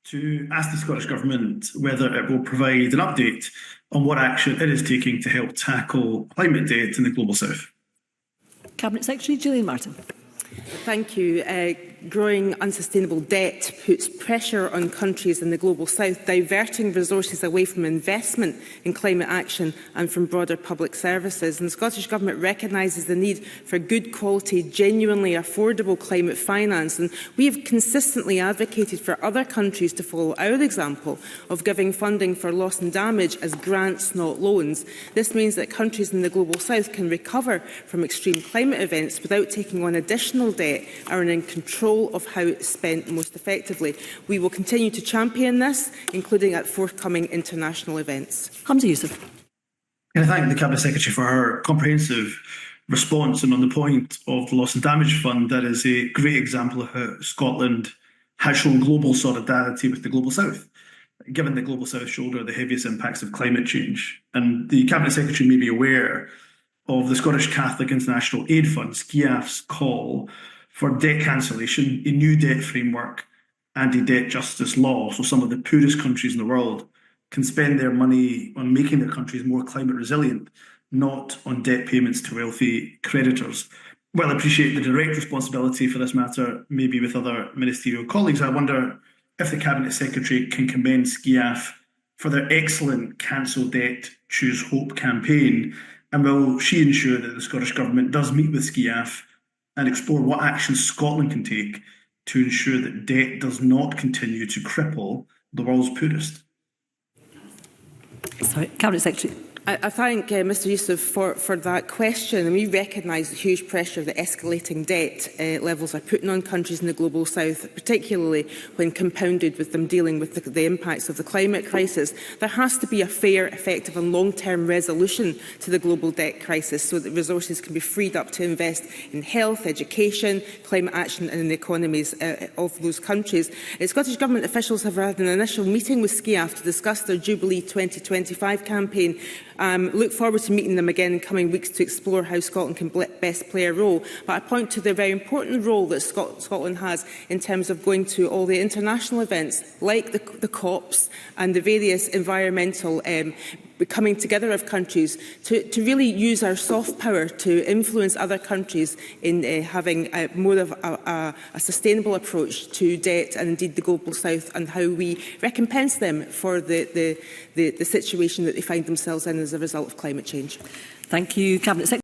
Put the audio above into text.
to ask the Scottish Government whether it will provide an update on what action it is taking to help tackle climate debt in the Global South. Cabinet Secretary Gillian Martin. Thank you. Growing unsustainable debt puts pressure on countries in the Global South, diverting resources away from investment in climate action and from broader public services. And the Scottish Government recognises the need for good quality, genuinely affordable climate finance. And we have consistently advocated for other countries to follow our example of giving funding for loss and damage as grants, not loans. This means that countries in the Global South can recover from extreme climate events without taking on additional debt and are in control of how it is spent most effectively. We will continue to champion this, including at forthcoming international events. Hamza Youssef. I thank the Cabinet Secretary for her comprehensive response, and on the point of the Loss and Damage Fund, that is a great example of how Scotland has shown global solidarity with the Global South, given the Global South shoulder the heaviest impacts of climate change. And the Cabinet Secretary may be aware of the Scottish Catholic International Aid Fund, SCIAF's call for debt cancellation, a new debt framework and a debt justice law, so some of the poorest countries in the world can spend their money on making their countries more climate resilient, not on debt payments to wealthy creditors. While I appreciate the direct responsibility for this matter may be with other ministerial colleagues, I wonder if the Cabinet Secretary can commend SCIAF for their excellent Cancel Debt, Choose Hope campaign, and will she ensure that the Scottish Government does meet with SCIAF and explore what actions Scotland can take to ensure that debt does not continue to cripple the world's poorest? Sorry, Cabinet Secretary. I thank Mr Youssef for that question, and we recognise the huge pressure that escalating debt levels are putting on countries in the Global South, particularly when compounded with them dealing with the impacts of the climate crisis. There has to be a fair, effective and long-term resolution to the global debt crisis so that resources can be freed up to invest in health, education, climate action and in the economies of those countries. Scottish Government officials have had an initial meeting with SCIAF to discuss their Jubilee 2025 campaign. Look forward to meeting them again in coming weeks to explore how Scotland can best play a role. But I point to the very important role that Scotland has in terms of going to all the international events like the COPs and the various environmental coming together of countries to really use our soft power to influence other countries in having more of a sustainable approach to debt and indeed the Global South, and how we recompense them for the situation that they find themselves in as a result of climate change. Thank you, Cabinet Secretary.